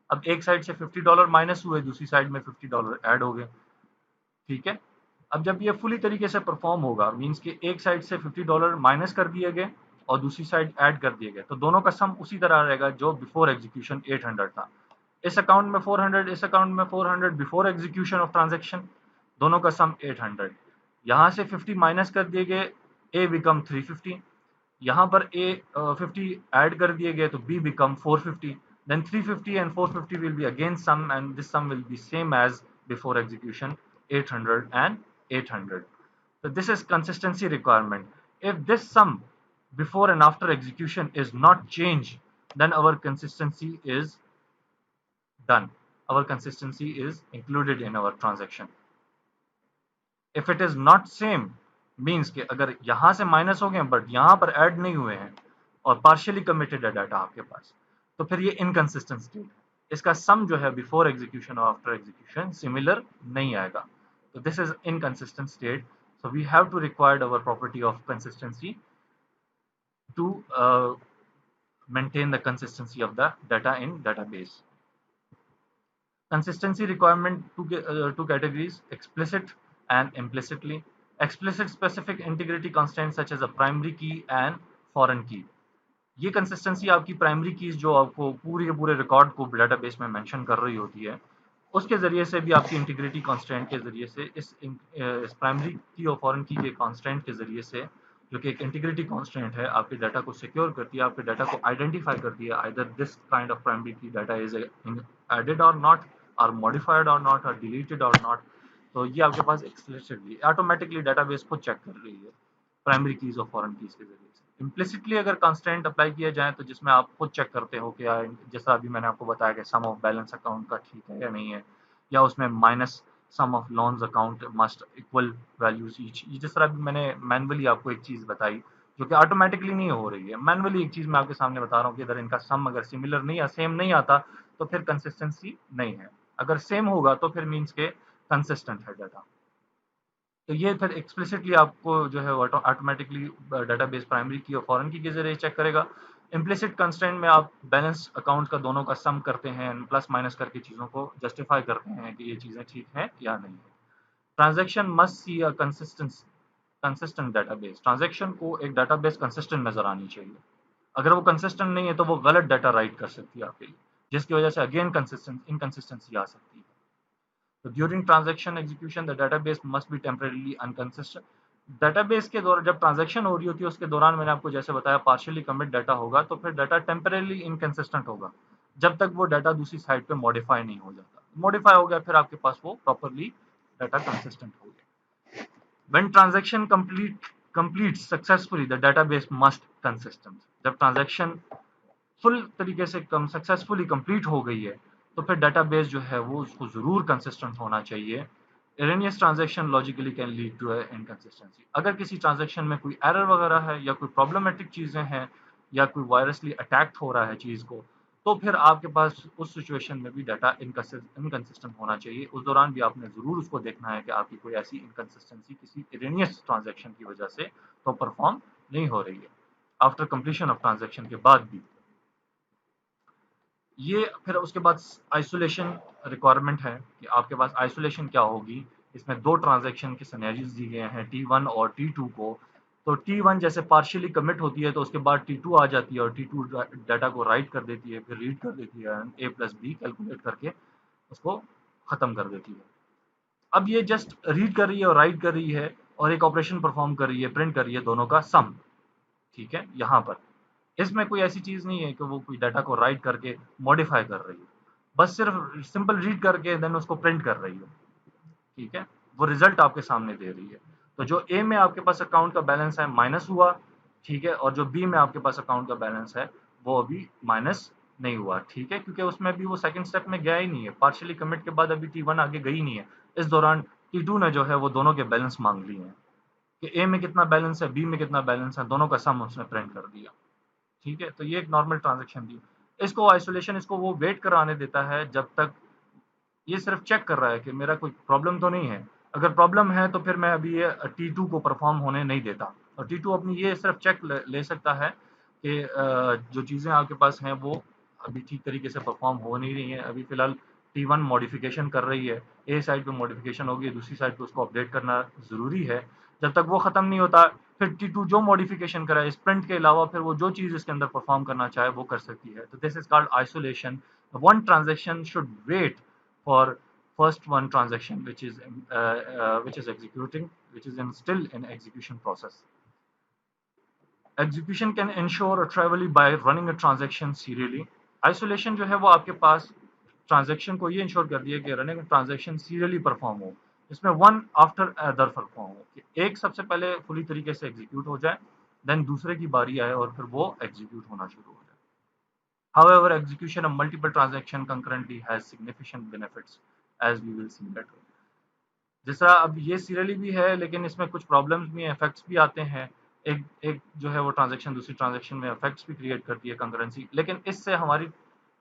अब एक साइड से $50 माइनस हुए, दूसरी साइड में $50 ऐड हो गए, ठीक है। अब जब ये फुली तरीके से परफॉर्म होगा, मींस कि एक साइड से $50 माइनस कर दिए गए और दूसरी साइड ऐड कर दिए गए, तो दोनों का सम उसी तरह रहेगा जो बिफोर एग्जीक्यूशन 800 था। इस अकाउंट में 400, इस अकाउंट में 400 बिफोर एग्जीक्यूशन ऑफ ट्रांजेक्शन, दोनों का सम 800। यहाँ से 50 माइनस कर दिए गए, ए बिकम 350, यहाँ पर ए 50 ऐड कर दिए गए तो be become 450, then 350 and 450 will be again sum, and this sum will be same as before execution 800 and 800. So this is consistency requirement. If this sum before and after execution is not changed, then our consistency is done. Our consistency is included in our transaction. If it is not same, means कि अगर यहाँ से minus हो गए but यहाँ पर add नहीं हुए हैं और पार्शियली कमिटेड है डाटा आपके पास, तो फिर ये इनकंसिस्टेंट स्टेट है, इसका सम जो है बिफोर एग्जीक्यूशन और आफ्टर एग्जीक्यूशन सिमिलर नहीं आएगा, तो this is inconsistent state. So we have to require our property of consistency to maintain the consistency of the data in database. Consistency requirement two categories: explicit and implicitly. Explicit specific integrity constants such as a primary key and foreign key. ये consistency आपकी primary keys जो आपको पूरे के पूरे record को database में mention कर रही होती है, उसके जरिए से भी आपकी इंटीग्रिटी कांस्टेंट के जरिए से इस प्राइमरी की और फॉरेन की के कांस्टेंट के जरिए से, जो कि एक इंटीग्रिटी कांस्टेंट है, आपके डाटा को सिक्योर करती है, आपके डाटा को आइडेंटिफाई करती है, either this kind of primary की डाटा इज एडेड और नॉट, और मॉडिफाइड और नॉट, और डिलीटेड और नॉट. तो ये आपके पास एक्सप्लिसिटली ऑटोमेटिकली डाटाबेस खुद चेक कर रही है प्राइमरी कीज और फॉरेन कीज के जरिए से. इम्प्लिसिटली अगर कांस्टेंट अप्लाई किया जाए तो जिसमें आप खुद चेक करते हो कि जैसा अभी मैंने आपको बताया कि सम ऑफ बैलेंस अकाउंट का ठीक है या नहीं है, या उसमें minus sum of loans account must equal values each, जिस तरह भी मैंने मैनुअली आपको एक चीज़ बताई जो कि ऑटोमेटिकली नहीं हो रही है, मैनुअली एक चीज़ मैं आपके सामने बता रहा हूँ कि अगर इनका सम अगर सिमिलर नहीं या सेम नहीं आता तो फिर कंसिस्टेंसी नहीं है, अगर सेम होगा तो फिर मीन्स के कंसिस्टेंट है डाटा. तो ये फिर एक्सप्लिसिटली आपको जो है ऑटोमेटिकली डाटाबेस प्राइमरी की और फॉरेन की के जरिए चेक करेगा. इम्प्लिसिट कंस्ट्रेंट में आप बैलेंस अकाउंट का दोनों का सम करते हैं, प्लस माइनस करके चीज़ों को जस्टिफाई करते हैं कि ये चीज़ें ठीक हैं या नहीं है. Transaction must see a consistent database. Transaction को एक डाटाबेस कंसिस्टेंट नजर आनी चाहिए. अगर वो कंसिस्टेंट नहीं है तो वो गलत डाटा राइट कर सकती है आपके लिए, जिसकी वजह से अगेन इनकंसिस्टेंसी आ सकती है. तो during transaction execution the database must be temporarily inconsistent. Database के दौरान जब ट्रांजैक्शन हो रही होती है उसके दौरान मैंने आपको जैसे बताया पार्शियली कमिट डाटा होगा, तो फिर डाटा टेम्परेली इनकंसिस्टेंट होगा जब तक वो डाटा दूसरी साइड पे मॉडिफाई नहीं हो जाता. मॉडिफाई हो गया फिर आपके पास वो प्रॉपरली डाटा कंसिस्टेंट हो गया. When transaction completes successfully, the database must consistent. जब ट्रांजैक्शन फुल तरीके से सक्सेसफुली कंप्लीट हो गई है तो फिर डाटाबेस जो है वो उसको जरूर कंसिस्टेंट होना चाहिए. Erroneous transaction logically can lead to inconsistency. अगर किसी ट्रांजैक्शन में कोई एरर वगैरह है या कोई प्रॉब्लमेटिक चीजें हैं या कोई वायरसली अटैक हो रहा है चीज को, तो फिर आपके पास उस सिचुएशन में भी डाटा इनकंसिस्टेंट होना चाहिए. उस दौरान भी आपने जरूर उसको देखना है कि आपकी कोई ऐसी इनकंसिस्टेंसी किसी एरेनियस ट्रांजैक्शन की वजह से तो परफॉर्म नहीं हो रही है आफ्टर कंप्लीशन ऑफ ट्रांजैक्शन के बाद भी. ये फिर उसके बाद आइसोलेशन रिक्वायरमेंट है कि आपके पास आइसोलेशन क्या होगी. इसमें दो ट्रांजैक्शन के सिनेरियोज दिए गए हैं T1 और T2 को. तो T1 जैसे पार्शियली कमिट होती है तो उसके बाद T2 आ जाती है और T2 डाटा को राइट कर देती है, फिर रीड कर देती है, A प्लस बी कैलकुलेट करके उसको खत्म कर देती है. अब ये जस्ट रीड कर रही है और राइट कर रही है और एक ऑपरेशन परफॉर्म कर रही है, प्रिंट कर रही है दोनों का सम, ठीक है. यहाँ पर इसमें कोई ऐसी चीज नहीं है कि वो कोई डाटा को राइट करके मॉडिफाई कर रही है, बस सिर्फ सिंपल रीड करके देन उसको प्रिंट कर रही है, ठीक है. वो रिजल्ट आपके सामने दे रही है. तो जो ए में आपके पास अकाउंट का बैलेंस है माइनस हुआ, ठीक है, और जो बी में आपके पास अकाउंट का बैलेंस है वो अभी माइनस नहीं हुआ, ठीक है, क्योंकि उसमें अभी वो सेकंड स्टेप में गया ही नहीं है. पार्शियली कमिट के बाद अभी T1 आगे गई नहीं है. इस दौरान T2 ने जो है वो दोनों के बैलेंस मांग लिए हैं कि ए में कितना बैलेंस है, बी में कितना बैलेंस है, दोनों का सम उसने प्रिंट कर दिया, ठीक है. तो ये एक नॉर्मल ट्रांजैक्शन थी. इसको आइसोलेशन, इसको वो वेट कराने देता है जब तक ये सिर्फ चेक कर रहा है कि मेरा कोई प्रॉब्लम तो नहीं है. अगर प्रॉब्लम है तो फिर मैं अभी ये T2 को परफॉर्म होने नहीं देता, और T2 अपनी ये सिर्फ चेक ले सकता है कि जो चीज़ें आपके पास हैं वो अभी ठीक तरीके से परफॉर्म हो नहीं रही हैं। अभी फ़िलहाल T1 मॉडिफ़िकेशन कर रही है, ए साइड पे मॉडिफ़िकेशन होगी, दूसरी साइड पे उसको अपडेट करना ज़रूरी है। जब तक वो ख़त्म नहीं होता, फिर T2 जो मॉडिफ़िकेशन कराए स्प्रिंट के अलावा फिर वो जो चीज़ इसके अंदर परफॉर्म करना चाहे वो कर सकती है। तो this is called isolation. One transaction should wait for first one transaction which is executing, which is still in execution process. Execution can ensure a trivially by running a transaction serially. Isolation जो है वो आपके पास transaction को ये ensure कर दिया कि रनिंग ट्रांजेक्शन सीरियली परफॉर्म हो, इसमें वन आफ्टर अदर परफॉर्म हो, कि एक सबसे पहले फुली तरीके से एग्जीक्यूट हो जाए, देन दूसरे की बारी आए और फिर वो एग्जीक्यूट होना शुरू हो जाए. However, execution of multiple transactions concurrently has significant benefits, as we will see later. जिस तरह अब ये सीरियली भी है लेकिन इसमें कुछ प्रॉब्लम्स भी हैं, इफेक्ट्स भी आते हैं. एक एक जो है वो ट्रांजैक्शन दूसरी ट्रांजैक्शन में इफेक्ट्स भी क्रिएट करती है कंकरेंसी, लेकिन इससे हमारी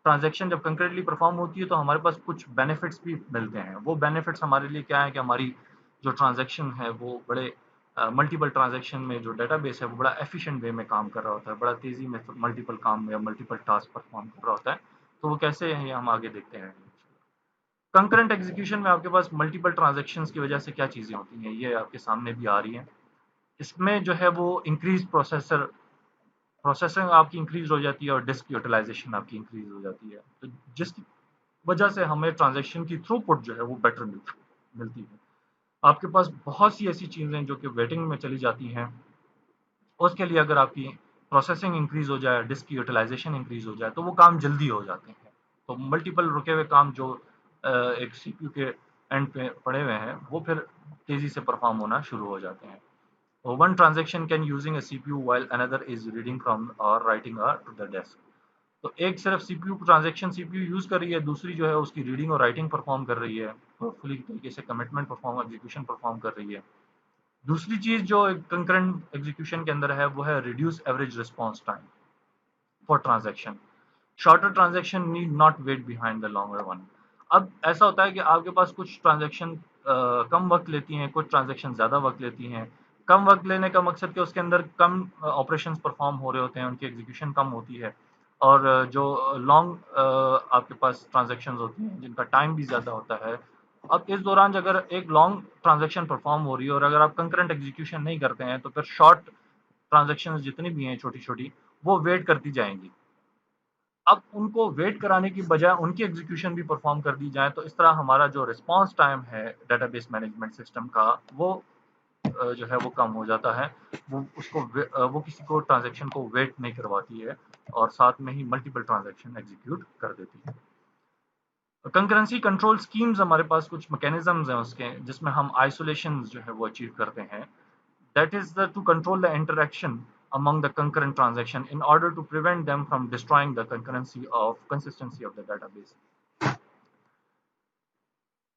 ट्रांजैक्शन जब कंकरेंटली परफॉर्म होती है तो हमारे पास कुछ बेनिफिट्स भी मिलते हैं. वो बेनिफिट्स हमारे लिए क्या है कि हमारी जो ट्रांजैक्शन है वो बड़े मल्टीपल ट्रांजैक्शन में जो डेटाबेस है वो बड़ा एफिशिएंट वे में काम कर रहा होता है, बड़ा तेज़ी में मल्टीपल काम या मल्टीपल टास्क परफॉर्म कर रहा होता है. तो वो कैसे है ये हम आगे देखते हैं. कंकरेंट एग्जीक्यूशन में आपके पास मल्टीपल ट्रांजैक्शंस की वजह से क्या चीज़ें होती हैं ये आपके सामने भी आ रही हैं. इसमें जो है वो इंक्रीज प्रोसेसिंग आपकी इंक्रीज हो जाती है और डिस्क यूटिलाइजेशन आपकी इंक्रीज हो जाती है, तो जिसकी वजह से हमें ट्रांजैक्शन की थ्रूपुट जो है वो बेटर मिलती है. आपके पास बहुत सी ऐसी चीज़ें जो कि वेटिंग में चली जाती हैं, उसके लिए अगर आपकी प्रोसेसिंग इंक्रीज हो जाए, डिस्क की यूटिलाइजेशन इंक्रीज हो जाए तो वो काम जल्दी हो जाते हैं. तो मल्टीपल रुके हुए काम जो एक सीपीयू के एंड पे पड़े हुए हैं वो फिर तेज़ी से परफॉर्म होना शुरू हो जाते हैं. One transaction can using a CPU while another is reading from और राइटिंग टू द डेस्क. तो एक सिर्फ सीपीयू ट्रांजेक्शन सीपीयू यूज कर रही है, दूसरी जो है उसकी रीडिंग और राइटिंग परफॉर्म कर रही है, तो फुली तरीके से कमिटमेंट परफॉर्म एग्जीक्यूशन परफॉर्म कर रही है. दूसरी चीज जो कंकरेंट एग्जीक्यूशन के अंदर है वो है reduce average response time for transaction. Shorter transaction need not wait behind the longer one. अब ऐसा होता है कि आपके पास कुछ ट्रांजेक्शन कम वक्त लेती हैं, कुछ ट्रांजेक्शन ज़्यादा वक्त लेती हैं. कम वक्त लेने का मकसद कि उसके अंदर कम ऑपरेशंस परफॉर्म हो रहे होते हैं, उनकी एग्जीक्यूशन कम होती है. और जो लॉन्ग आपके पास ट्रांजेक्शन्स होती हैं जिनका टाइम भी ज़्यादा होता है. अब इस दौरान अगर एक लॉन्ग ट्रांजेक्शन परफॉर्म हो रही है और अगर आप कंकरेंट एग्जीक्यूशन नहीं करते हैं तो फिर शॉर्ट ट्रांजेक्शन्स जितनी भी हैं छोटी छोटी वो वेट करती जाएंगी. अब उनको वेट कराने की बजाय उनकी एग्जीक्यूशन भी परफॉर्म कर दी जाए तो इस तरह हमारा जो रिस्पांस टाइम है डेटाबेस मैनेजमेंट सिस्टम का वो जो है वो कम हो जाता है. वो किसी को ट्रांजैक्शन को वेट नहीं करवाती है और साथ में ही मल्टीपल ट्रांजैक्शन एग्जीक्यूट कर देती है. कंकरेंसी कंट्रोल स्कीम्स हमारे पास कुछ मैकेनिज्म्स हैं उसके जिसमें हम आइसोलेशन जो है वो अचीव करते हैं. That is to control the interaction among the concurrent transaction in order to prevent them from destroying the consistency of the database.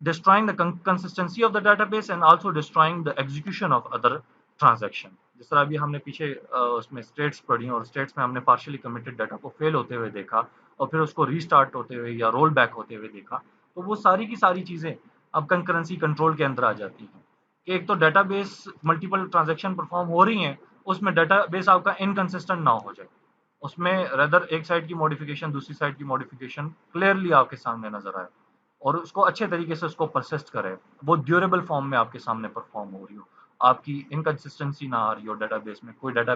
Destroying the consistency of the database and also destroying the execution of other transaction. जिस तरह अभी हमने पीछे उसमें states पढ़ी और states में हमने पार्शियली कमिटेड डाटा को फेल होते हुए देखा और फिर उसको रीस्टार्ट होते हुए या रोल बैक होते हुए देखा, तो वो सारी की सारी चीज़ें अब कंकरेंसी कंट्रोल के अंदर आ जाती हैं. कि एक तो डेटाबेस मल्टीपल ट्रांजैक्शन परफॉर्म हो रही हैं, उसमें डेटाबेस आपका इनकंसिस्टेंट ना हो जाए, उसमें रेदर एक साइड की मॉडिफिकेशन दूसरी साइड की मॉडिफिकेशन क्लियरली आपके सामने नजर आए और उसको अच्छे तरीके से उसको परसिस्ट करे, वो ड्यूरेबल फॉर्म में आपके सामने परफॉर्म हो रही हो, आपकी इनकंसिस्टेंसी ना आ रही हो डेटाबेस में कोई डाटा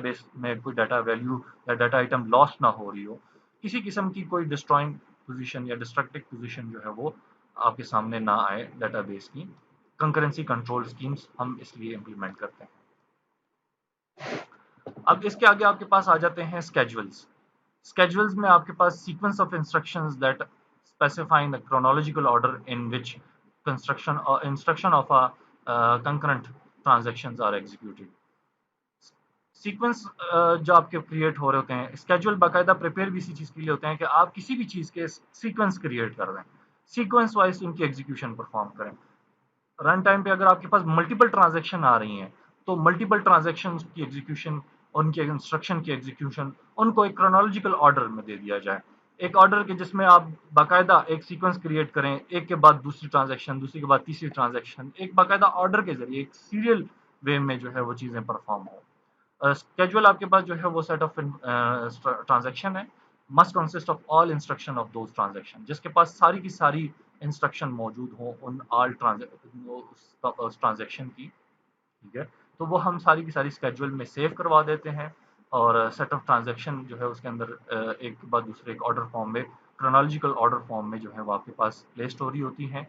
वैल्यू या डाटा आइटम लॉस ना हो रही हो, किसी किस्म की कोई डिस्ट्रॉइंग पोजीशन या डिस्ट्रक्टिव पोजीशन जो है वो आपके सामने ना आए डेटाबेस की. कंकरेंसी कंट्रोल स्कीम्स हम इसलिए इम्प्लीमेंट करते हैं. अब इसके आगे आपके पास आ जाते हैं स्केड्यूल्स. स्केड्यूल्स में आपके पास sequence of instructions that specifying the chronological order in which construction or instruction of a concurrent transactions are executed. Sequence जो आपके क्रिएट हो रहे होते हैं, स्केड्यूल बाकायदा प्रिपेयर भी इसी चीज़ के लिए होते हैं कि आप किसी भी चीज़ के सीक्वेंस क्रिएट कर रहे हैं, सीक्वेंस वाइज उनकी एग्जीक्यूशन परफॉर्म करें. रन टाइम पे अगर आपके पास मल्टीपल ट्रांजैक्शन आ रही हैं तो मल्टीपल ट्रांजैक्शन की एग्जीक्यूशन, उनके इंस्ट्रक्शन की एग्जीक्यूशन उनको एक क्रोनोलॉजिकल ऑर्डर में दे दिया जाए. एक ऑर्डर के जिसमें आप बाकायदा एक सीक्वेंस क्रिएट करें, एक के बाद दूसरी ट्रांजैक्शन, दूसरी के बाद तीसरी ट्रांजैक्शन, एक बाकायदा ऑर्डर के जरिए एक सीरियल वे में जो है वो चीज़ें परफॉर्म हो. स्केड्यूल आपके पास जो है वो सेट ऑफ ट्रांजैक्शन है must consist of all instruction of those transaction, जिसके पास सारी की सारी इंस्ट्रक्शन मौजूद हो उन ऑल ट्रांजेक्शन की, ठीक है। तो वो हम सारी की सारी स्केड्यूल में सेव करवा देते हैं, और सेट ऑफ ट्रांजेक्शन जो है उसके अंदर एक के बाद दूसरे एक ऑर्डर फॉर्म में, क्रोनोलॉजिकल ऑर्डर फॉर्म में जो है वो आपके पास प्लेस्ड हो रही होती हैं।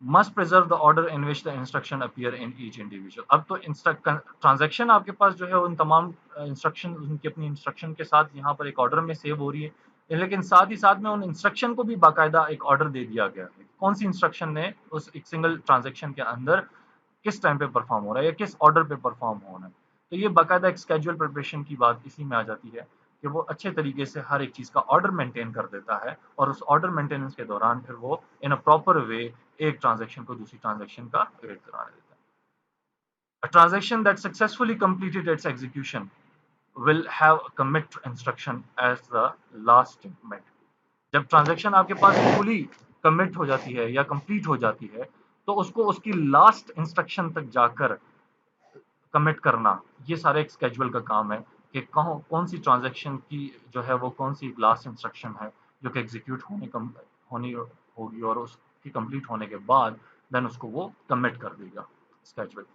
Must preserve the order in which the instruction appear in each individual. अब तो ट्रांजैक्शन आपके पास जो है उन तमाम इंस्ट्रक्शन उनकी अपनी इंस्ट्रक्शन के साथ यहाँ पर एक ऑर्डर में सेव हो रही है, लेकिन साथ ही साथ में उन इंस्ट्रक्शन को भी बाकायदा एक ऑर्डर दे दिया गया है, कौन सी इंस्ट्रक्शन ने उस एक सिंगल ट्रांजेक्शन के अंदर किस टाइम पे परफॉर्म हो रहा है या किस ऑर्डर पे परफॉर्म होना है। तो ये बाकायदा एक स्केड्यूल प्रिपरेशन की बात इसी में आ जाती है कि वो अच्छे तरीके से हर एक चीज का ऑर्डर मेंटेन कर देता है, और उस ऑर्डर मेंटेनेंस के दौरान फिर वो इन अ प्रॉपर वे एक ट्रांजेक्शन को दूसरी ट्रांजेक्शन का वेट कराने देता है। A transaction that successfully completed its execution will have a commit instruction as the last statement। जब ट्रांजेक्शन आपके पास फुली कमिट हो जाती है या कंप्लीट हो जाती है, तो उसको उसकी लास्ट इंस्ट्रक्शन तक जाकर कमिट करना, ये सारा एक स्केड्यूल का काम है कि कौन सी ट्रांजेक्शन की जो है वो कौन सी लास्ट इंस्ट्रक्शन है जो कि एग्जीक्यूट होनी होगी, और उसकी कंप्लीट होने के बाद देन उसको वो कमिट कर देगा schedule.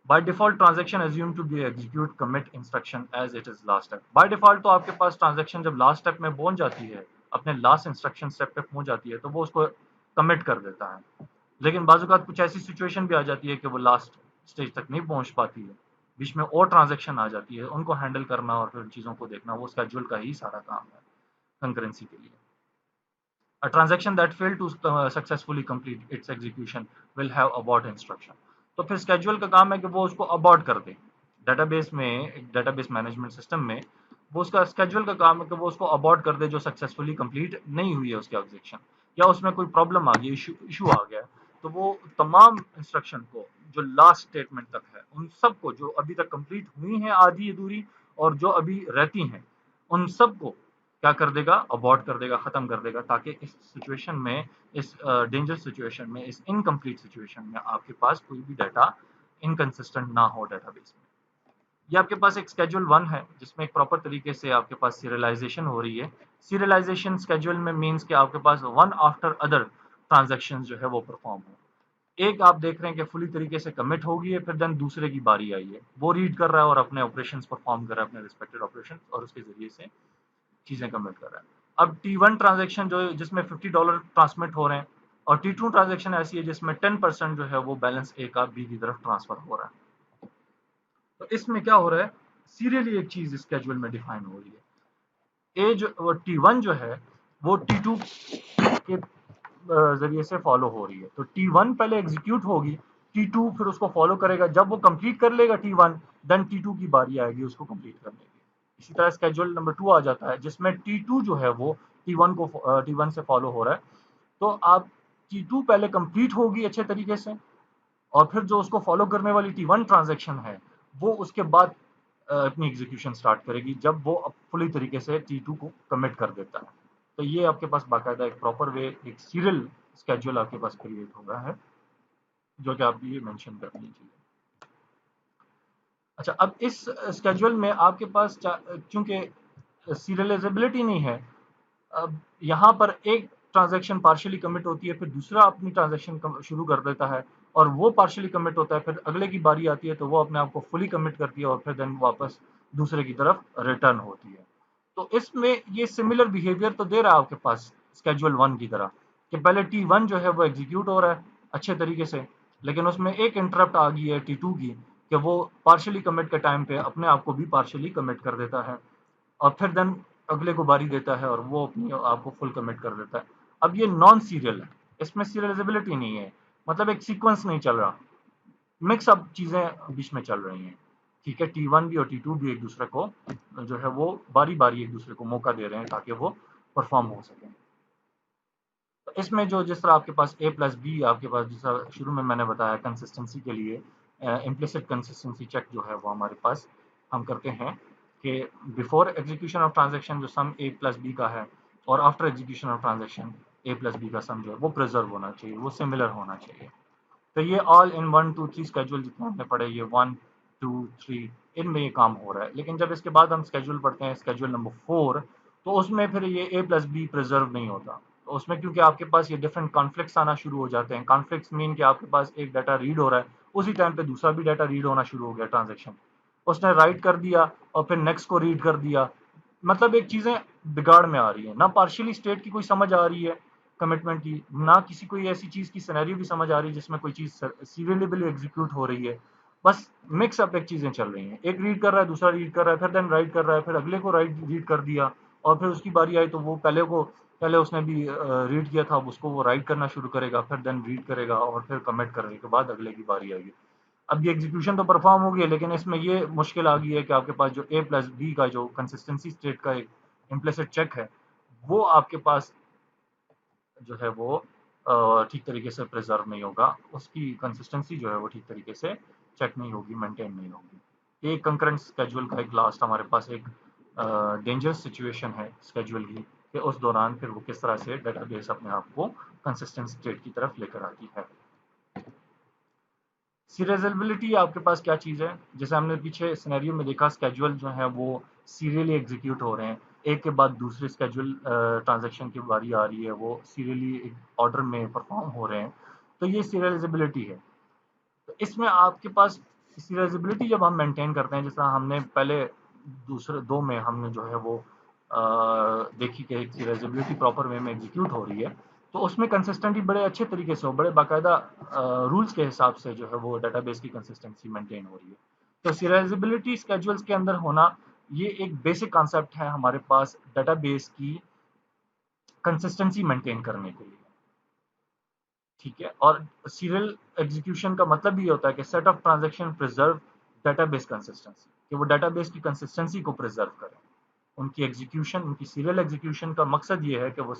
By default transaction assume to be execute commit instruction as it is last step. By default तो आपके पास ट्रांजेक्शन जब लास्ट स्टेप में पहुंच जाती है, अपने लास्ट इंस्ट्रक्शन स्टेप पे पहुंच जाती है, तो वो उसको कमिट कर देता है। लेकिन बाजूकात कुछ ऐसी सिचुएशन भी आ जाती है कि वो लास्ट स्टेज तक नहीं पहुंच पाती है, बीच में और ट्रांजेक्शन आ जाती है, उनको हैंडल करना और फिर चीज़ों को देखना वो स्केड्यूल का ही सारा काम है कंकरेंसी के लिए। A transaction that failed to successfully complete its execution will have abort instruction। तो फिर स्केड्यूल का काम है कि वो उसको अबॉर्ट कर दे। डेटाबेस में, डेटाबेस मैनेजमेंट सिस्टम में वो उसका स्केड्यूल का काम है कि वो उसको अबॉर्ट कर दे जो सक्सेसफुली कंप्लीट नहीं हुई है उसकी एग्जीक्यूशन, या उसमें कोई प्रॉब्लम आ गई, इशू आ गया, तो वो तमाम इंस्ट्रक्शन को जो लास्ट स्टेटमेंट तक है उन सबको जो अभी तक कंप्लीट हुई हैं आधी अधूरी और जो अभी रहती हैं उन सबको क्या कर देगा, अबॉर्ट कर देगा, खत्म कर देगा, ताकि इस सिचुएशन में, इस डेंजर सिचुएशन में, इस इनकम्प्लीट सिचुएशन में आपके पास कोई भी डाटा इनकंसिस्टेंट ना हो डेटाबेस में। ये आपके पास एक स्केड्यूल 1 है जिसमें एक प्रॉपर तरीके से आपके पास सीरियलाइजेशन हो रही है। सीरियलाइजेशन स्केड्यूल में मीन्स कि आपके पास वन आफ्टर अदर ट्रांजेक्शन जो है वो परफॉर्म हो। एक आप देख रहे हैं कि फुली तरीके से कमिट हो गई है, फिर देन दूसरे की बारी आई है, वो रीड कर रहा है और अपने ऑपरेशंस परफॉर्म कर रहा है, अपने रिस्पेक्टेड ऑपरेशंस, और उसके जरिए से चीजें कमिट कर रहा है। अब T1 ट्रांजेक्शन जो जिसमें $50 ट्रांसमिट हो रहे हैं, और T2 ट्रांजेक्शन ऐसी है जिसमें 10% जो है वो बैलेंस ए का बी की तरफ ट्रांसफर हो रहा है। तो इसमें क्या हो रहा है, सीरियली एक चीज स्केड्यूल में डिफाइन हो रही है। ए जो T1 जो है वो T2 के जरिए से फॉलो हो रही है, तो T1 पहले एग्जीक्यूट होगी, T2 फिर उसको फॉलो करेगा, जब वो कंप्लीट कर लेगा T1, देन T2 की बारी आएगी उसको कंप्लीट करने की। इसी तरह स्केड्यूल नंबर 2 आ जाता है जिसमें T2 जो है वो T1 से फॉलो हो रहा है, तो आप T2 पहले कंप्लीट होगी अच्छे तरीके से, और फिर जो उसको फॉलो करने वाली T1 ट्रांजेक्शन है वो उसके बाद अपनी एग्जीक्यूशन स्टार्ट करेगी जब वो फुली तरीके से T2 को कमिट कर देता है। तो ये आपके पास बाकायदा एक प्रॉपर वे, एक सीरियल स्केड्यूल आपके पास क्रिएट हो गया है, जो कि आप ये मेंशन कर लीजिए। अच्छा, अब इस स्केड्यूल में आपके पास चूंकि सीरियलाइजेबिलिटी नहीं है, अब यहाँ पर एक ट्रांजैक्शन पार्शियली कमिट होती है, फिर दूसरा अपनी ट्रांजैक्शन शुरू कर देता है, और वो पार्शियली कमिट होता है, फिर अगले की बारी आती है तो वो अपने आप को फुली कमिट करती है और फिर देन वापस दूसरे की तरफ रिटर्न होती है। तो इसमें ये सिमिलर बिहेवियर तो दे रहा है आपके पास स्केड्यूल 1 की तरह, कि पहले T1 जो है वो एग्जीक्यूट हो रहा है अच्छे तरीके से, लेकिन उसमें एक इंटरप्ट आ गई है T2 की, कि वो पार्शियली कमिट के टाइम पे अपने आप को भी पार्शियली कमिट कर देता है, और फिर देन अगले को बारी देता है और वो अपनी आपको फुल कमिट कर देता है। अब ये नॉन सीरियल है, इसमें सीरियलाइजेबिलिटी नहीं है, मतलब एक सीक्वेंस नहीं चल रहा, मिक्स अप चीजें बीच में चल रही हैं। ठीक है, T1 भी और T2 भी एक दूसरे को जो है वो बारी बारी एक दूसरे को मौका दे रहे हैं ताकि वो परफॉर्म हो सके। तो इसमें जो जिस तरह आपके पास A प्लस बी आपके पास, जैसा शुरू में मैंने बताया कंसिस्टेंसी के लिए, इम्प्लिसिट कंसिस्टेंसी चेक जो है वो हमारे पास हम करते हैं कि बिफोर एग्जीक्यूशन ऑफ ट्रांजेक्शन जो सम A प्लस बी का है, और after execution of transaction A plus B का सम जो है वो प्रिजर्व होना चाहिए, वो सिमिलर होना चाहिए। तो ये ऑल इन 1 2 3 स्केड्यूल जितने हमने पढ़े, ये 1 2 3 इनमें ये काम हो रहा है। लेकिन जब इसके बाद हम स्केड्यूल पढ़ते हैं, स्केड्यूल नंबर 4, तो उसमें फिर ये ए प्लस बी प्रिजर्व नहीं होता। तो उसमें क्योंकि आपके पास ये डिफरेंट कॉन्फ्लिक्ट्स आना शुरू हो जाते हैं। कॉन्फ्लिक्ट्स मीन कि आपके पास एक डाटा रीड हो रहा है, उसी टाइम पे दूसरा भी डाटा रीड होना शुरू हो गया ट्रांजेक्शन। उसने राइट कर दिया और फिर नेक्स्ट को रीड कर दिया। मतलब एक चीजें बिगाड़ में आ रही है, ना पार्शियली स्टेट की कोई समझ आ रही है कमिटमेंट की, ना किसी कोई ऐसी चीज की सिनेरियो की समझ आ रही है जिसमें कोई चीज सीरियलेबली एग्जीक्यूट हो रही है। बस मिक्स अप एक चीजें चल रही हैं, एक रीड कर रहा है, दूसरा रीड कर रहा है, फिर देन राइट कर रहा है, फिर अगले को राइट रीड कर दिया, और फिर उसकी बारी आई तो वो पहले उसने भी रीड किया था, अब उसको वो राइट करना शुरू करेगा, फिर देन रीड करेगा, और फिर कमिट करने के बाद अगले की बारी आएगी। अब ये एग्जीक्यूशन तो परफॉर्म हो गई है, लेकिन इसमें ये मुश्किल आ गई है कि आपके पास जो ए प्लस बी का जो कंसिस्टेंसी स्टेट का एक इम्प्लिसिट चेक है, वो आपके पास जो है वो ठीक तरीके से प्रिजर्व नहीं होगा, उसकी कंसिस्टेंसी जो है वो ठीक तरीके से चेक नहीं होगी, मेंटेन नहीं होगी। एक कंकरेंट स्केड्यूल का एक लास्ट हमारे पास एक डेंजरस सिचुएशन है स्केड्यूल की, कि उस दौरान फिर वो किस तरह से डेटाबेस अपने आप को कंसिस्टेंट स्टेट की तरफ लेकर आती है। सीरियलाइजेबिलिटी आपके पास क्या चीज़ है, जैसे हमने पीछे सिनेरियो में देखा, स्केड्यूल जो है वो सीरियली एग्जीक्यूट हो रहे हैं, एक के बाद दूसरे स्केड्यूल ट्रांजैक्शन की बारी आ रही है, वो सीरियली एक ऑर्डर में परफॉर्म हो रहे हैं, तो ये सीरियलाइजेबिलिटी है। तो इसमें आपके पास सीरियलाइजेबिलिटी जब हम मेंटेन करते हैं, जिस तरह हमने पहले दूसरे दो में हमने जो है वो देखी कि एक सीरियलाइजेबिलिटी प्रॉपर वे में एग्जीक्यूट हो रही है, तो उसमें कंसिस्टेंटी बड़े अच्छे तरीके से हो, बड़े बाकायदा रूल्स के हिसाब से जो है वो डेटाबेस की कंसिस्टेंसी मेंटेन हो रही है। तो सीरियलाइजेबिलिटी स्केड्यूल्स के अंदर होना, ये एक बेसिक कॉन्सेप्ट है हमारे पास डेटाबेस की कंसिस्टेंसी मेंटेन करने के लिए। ठीक है, और सीरियल एग्जीक्यूशन का मतलब भी होता है कि set of transaction preserve database consistency, कि वो डेटाबेस की कंसिस्टेंसी को प्रिजर्व करें। उनकी एग्जीक्यूशन, उनकी सीरियल एग्जीक्यूशन का मकसद ये है कि वो